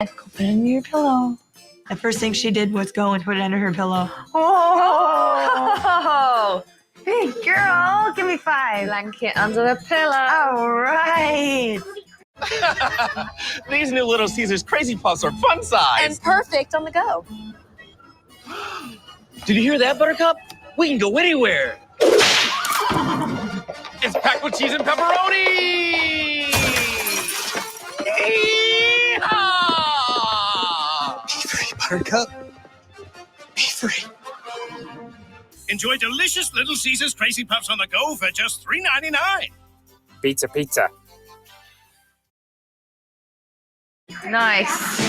Go put it under your pillow. The first thing she did was go and put it under her pillow. Oh! Hey, girl, give me 5. Blanket under the pillow. All right. These new Little Caesars Crazy Puffs are fun size. And perfect on the go. Did you hear that, Buttercup? We can go anywhere. It's packed with cheese and pepperoni. Yeehaw! Be free, Buttercup. Be free. Enjoy delicious Little Caesars Crazy Puffs on the go for just $3.99. Pizza, pizza. Nice.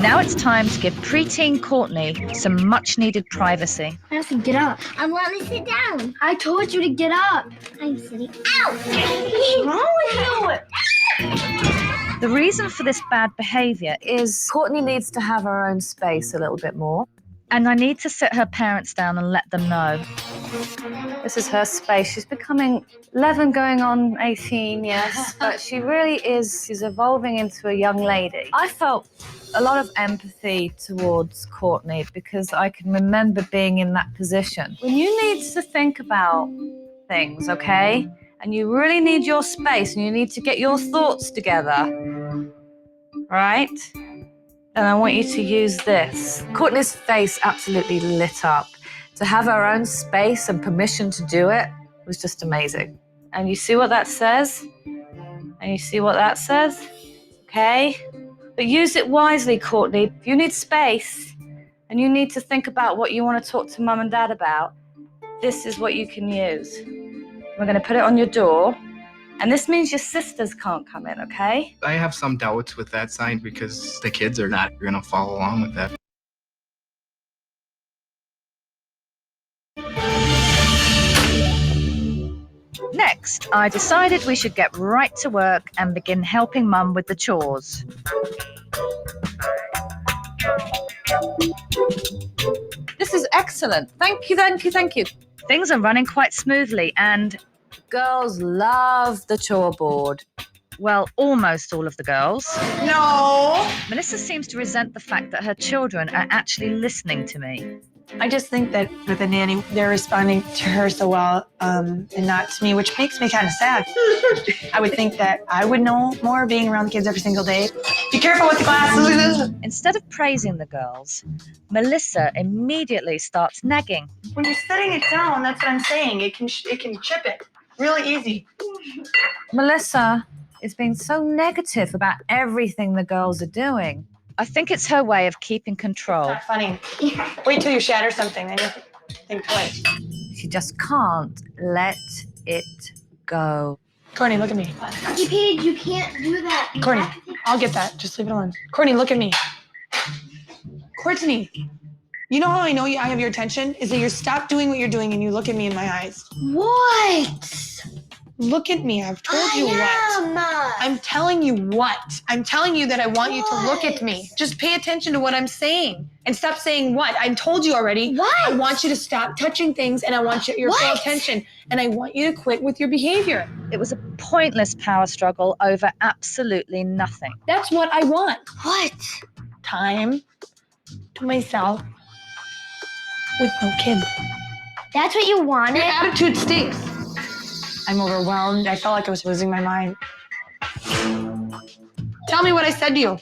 Now it's time to give preteen Courtney some much-needed privacy. I have to get up. I want to sit down. I told you to get up. I'm sitting out. What's wrong with you? The reason for this bad behavior Is Courtney needs to have her own space a little bit more. and I need to sit her parents down and let them know. This is her space. She's becoming 11 going on 18, yes, but she really is, she's evolving into a young lady. I felt a lot of empathy towards Courtney because I can remember being in that position. When you need to think about things, okay, and you really need your space and you need to get your thoughts together, right? And I want you to use this. Courtney's face absolutely lit up. To have her own space and permission to do it was just amazing. And you see what that says? And you see what that says? Okay? But use it wisely, Courtney. If you need space and you need to think about what you want to talk to Mum and Dad about, this is what you can use. We're going to put it on your door. And this means your sisters can't come in, okay? I have some doubts with that sign because the kids are not going to follow along with that. Next, I decided we should get right to work and begin helping Mum with the chores. This is excellent. Thank you, thank you, thank you. Things are running quite smoothly and, Girls love the chore board. well, almost all of the girls. No. Melissa seems to resent the fact that her children are actually listening to me. I just think that with the nanny, they're responding to her so well and not to me, which makes me kind of sad. I would think that I would know more being around the kids every single day. Be careful with the glasses. Instead of praising the girls, Melissa immediately starts nagging. When you're setting it down, that's what I'm saying. It can chip it really easy. Melissa is being so negative about everything the girls are doing. I think it's her way of keeping control. Not funny. Wait till you shatter something, then you think twice. She just can't let it go. Courtney, look at me. Hey, Paige, you can't do that. You Courtney, have to think- I'll get that. Just leave it alone. Courtney, look at me. Courtney, you know how I know I have your attention? Is that you stop doing what you're doing and you look at me in my eyes. What? Look at me. I've told you what. I'm telling you what. I'm telling you that I want you to look at me. Just pay attention to what I'm saying and stop saying what. I told you already. What? I want you to stop touching things and I want your full What? attention. And I want you to quit with your behavior. It was a pointless power struggle over absolutely nothing. That's what I want. What? Time to myself with no kids. That's what you wanted? Your attitude stinks. I'm overwhelmed. I felt like I was losing my mind. Tell me what I said to you.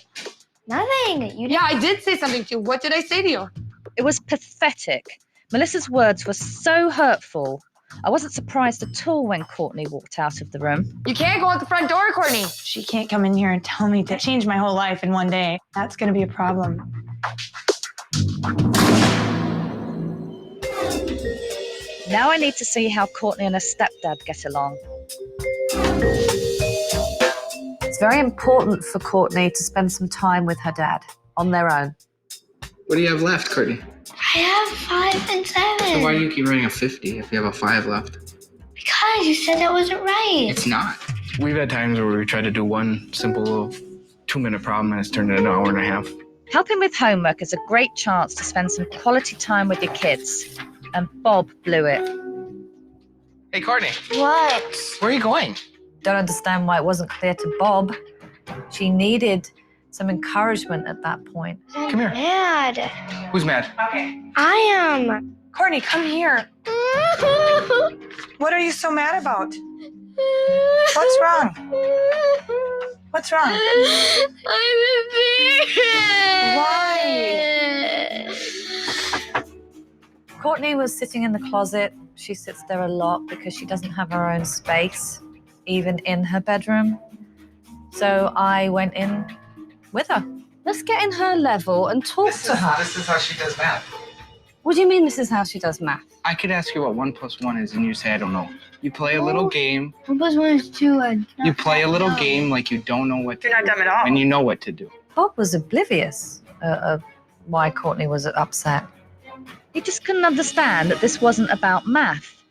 Nothing. You Yeah, I did say something to you. What did I say to you? It was pathetic. Melissa's words were so hurtful. I wasn't surprised at all when Courtney walked out of the room. You can't go out the front door, Courtney. She can't come in here and tell me to change my whole life in one day. That's going to be a problem. Now I need to see how Courtney and her stepdad get along. It's very important for Courtney to spend some time with her dad on their own. What do you have left, Courtney? I have 5 and 7. So why do you keep running a 50 if you have a 5 left? Because you said that wasn't right. It's not. We've had times where we try to do one simple 2-minute problem and it's turned into an hour and a half. Helping with homework is a great chance to spend some quality time with your kids. And Bob blew it. Hey, Courtney, What? where are you going? Don't understand why it wasn't clear to Bob. She needed some encouragement at that point. Come here. Mad. Who's mad? Okay. I am. Courtney, come here. What are you so mad about? What's wrong? What's wrong? I'm embarrassed. Why? Courtney was sitting in the closet. She sits there a lot because she doesn't have her own space, even in her bedroom. So I went in with her. Let's get in her level and talk to her. This is how she does math. What do you mean this is how she does math? I could ask you what 1 + 1 is, and you say I don't know. You play a little game. 1 + 1 is 2. You play a little game like you don't know what to You're not dumb at all. and you know what to do. Bob was oblivious of why Courtney was upset. He just couldn't understand that this wasn't about math.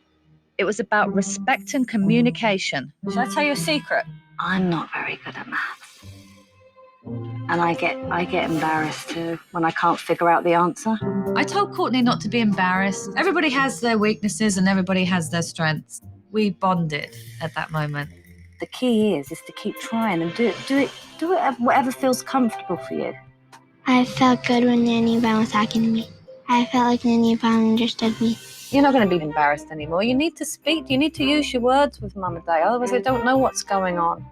It was about respect and communication. Should I tell you a secret? I'm not very good at maths. And I get embarrassed too when I can't figure out the answer. I told Courtney not to be embarrassed. Everybody has their weaknesses and everybody has their strengths. We bonded at that moment. The key is to keep trying and do it whatever feels comfortable for you. I felt good when Nanny was talking to me. I felt like Nanny understood me. You're not going to be embarrassed anymore. You need to speak. You need to use your words with Mum and Dad. Otherwise, they don't know what's going on.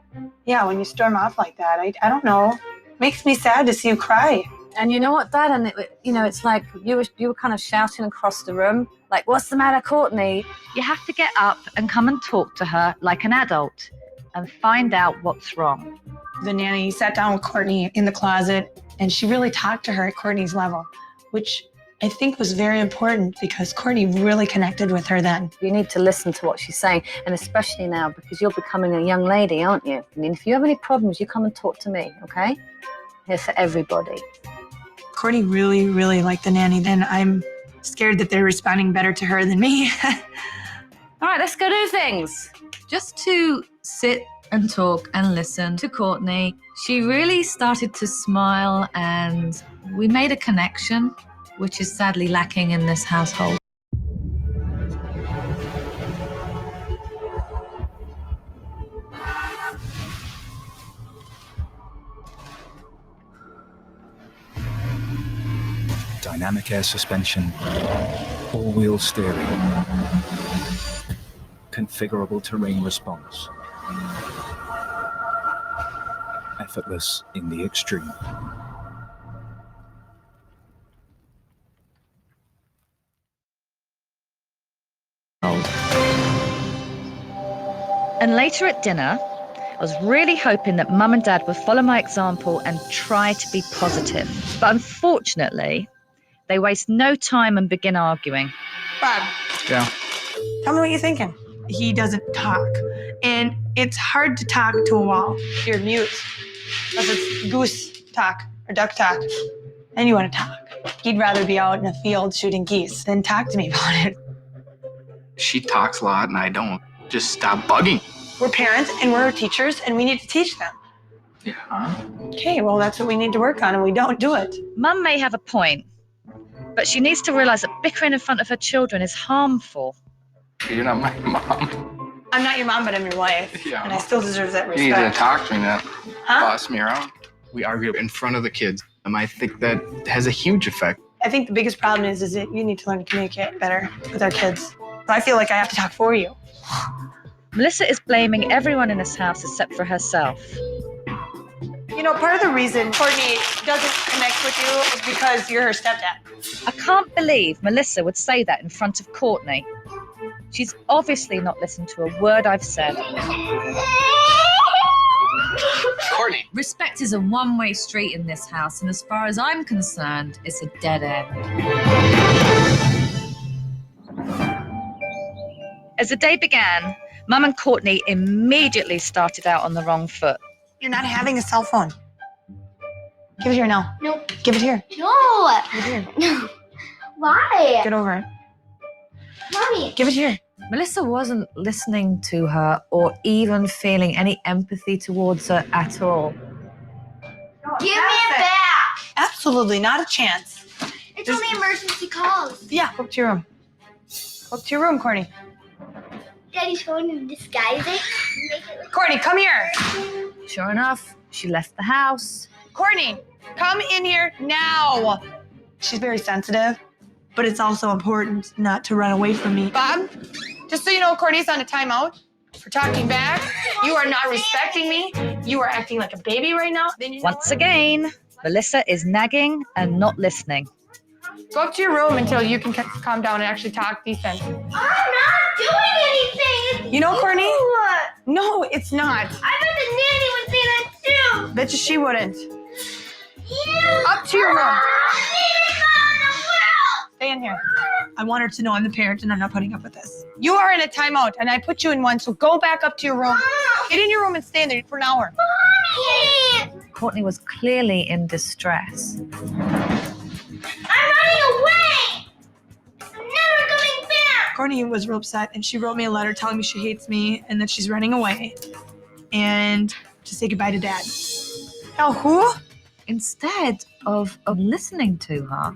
Yeah, when you storm off like that, I don't know. Makes me sad to see you cry. And you know what, Dad? And it's like you were kind of shouting across the room, like, "What's the matter, Courtney?" You have to get up and come and talk to her like an adult and find out what's wrong. The nanny sat down with Courtney in the closet, and she really talked to her at Courtney's level, which I think was very important because Courtney really connected with her then. You need to listen to what she's saying, and especially now because you're becoming a young lady, aren't you? I mean, if you have any problems, you come and talk to me, okay? Here for everybody. Courtney really, really liked the nanny then. I'm scared that they're responding better to her than me. All right, let's go do things. Just to sit and talk and listen to Courtney. She really started to smile and we made a connection, which is sadly lacking in this household. Dynamic air suspension, all-wheel steering, configurable terrain response, effortless in the extreme. And later at dinner, I was really hoping that Mum and Dad would follow my example and try to be positive. But unfortunately, they waste no time and begin arguing. Bob, Yeah. tell me what you're thinking. He doesn't talk, and it's hard to talk to a wall. You're mute. Unless it's goose talk or duck talk. Then you want to talk. He'd rather be out in a field shooting geese than talk to me about it. She talks a lot and I don't. Just stop bugging. We're parents and we're teachers and we need to teach them. Yeah. Okay, well, that's what we need to work on and we don't do it. Mum may have a point, but she needs to realise that bickering in front of her children is harmful. You're not my mom. I'm not your mom, but I'm your wife. Yeah. And I still deserve that You need to respect. talk to me, not Huh? boss me around. We argue in front of the kids, and I think that has a huge effect. I think the biggest problem is that you need to learn to communicate better with our kids. I feel like I have to talk for you. Melissa is blaming everyone in this house except for herself. You know, part of the reason Courtney doesn't connect with you is because you're her stepdad. I can't believe Melissa would say that in front of Courtney. She's obviously not listened to a word I've said. Courtney. Respect is a one-way street in this house, and as far as I'm concerned, it's a dead end. As the day began, Mum and Courtney immediately started out on the wrong foot. You're not having a cell phone. Give it here now. Nope. Give it here. No. Give it here. No. Why? Get over it. Mommy. Give it here. Melissa wasn't listening to her or even feeling any empathy towards her at all. Give me it back. Absolutely not a chance. It's only emergency calls. Yeah, go up to your room. Go up to your room, Courtney. Daddy's going to disguise it. Make it look Courtney, come here. Sure enough, she left the house Courtney, come in here now. She's very sensitive, but it's also important not to run away from me. Bob, just so you know, Courtney's on a timeout for talking back. You are not respecting me. You are acting like a baby right now. Then you know Once again, Melissa is nagging and not listening. Go up to your room until you can calm down and actually talk decent. I'm not doing anything. You know, Courtney? You. No, it's not. I bet the nanny would say that too. Bet you she wouldn't. You. Up to your room. World. Stay in here. I want her to know I'm the parent and I'm not putting up with this. You are in a timeout and I put you in one, so go back up to your room. Get in your room and stay in there for an hour. Mommy. Courtney was clearly in distress. I'm running away. I'm never coming back. Courtney was real upset and she wrote me a letter telling me she hates me and that she's running away and to say goodbye to Dad. Tell who? Instead of listening to her,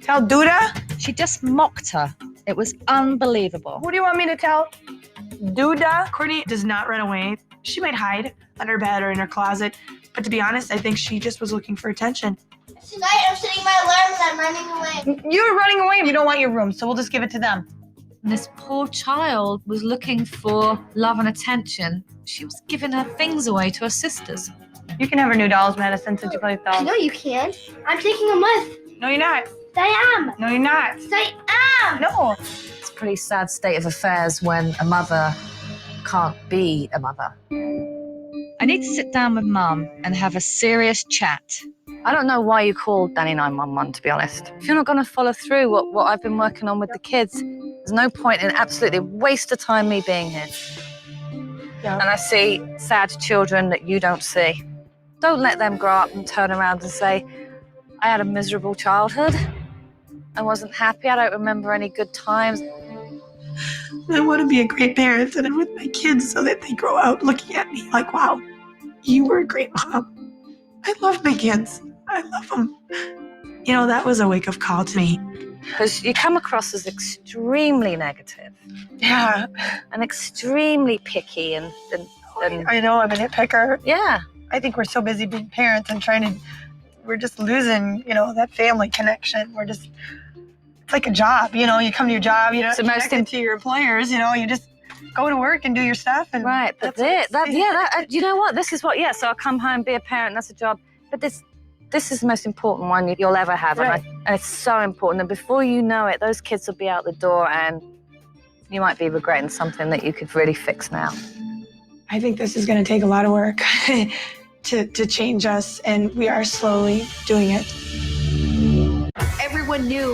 Tell Duda? She just mocked her. It was unbelievable. Who do you want me to tell? Duda? Courtney does not run away. She might hide under her bed or in her closet, but to be honest, I think she just was looking for attention. Tonight I'm setting my alarm and I'm running away. You're running away and you don't want your room, so we'll just give it to them. this poor child was looking for love and attention. She was giving her things away to her sisters. You can have her new dolls, Madison, since you play with dolls. No, you can't. I'm taking them with. No, you're not. I am. No, you're not. I am. No. It's a pretty sad state of affairs when a mother can't be a mother. I need to sit down with Mum and have a serious chat. I don't know why you called Danny 911, to be honest. If you're not going to follow through what I've been working on with the kids, there's no point in absolutely waste of time me being here. Yeah. And I see sad children that you don't see. Don't let them grow up and turn around and say, I had a miserable childhood. I wasn't happy. I don't remember any good times. I want to be a great parent and I'm with my kids so that they grow out looking at me like, wow, you were a great mom. I love my kids. I love them. You know, that was a wake-up call to me. Because you come across as extremely negative Yeah, and extremely picky and I know I'm a nitpicker. yeah. I think we're so busy being parents and we're just losing, that family connection. It's like a job, you come to your job, It's the most connected to your employers, you just go to work and do your stuff. And Right, but you know what? This is what, so I'll come home, be a parent, that's a job. But this is the most important one you'll ever have. Right. And it's so important. And before you know it, those kids will be out the door and you might be regretting something that you could really fix now. I think this is going to take a lot of work to change us, and we are slowly doing it. Everyone knew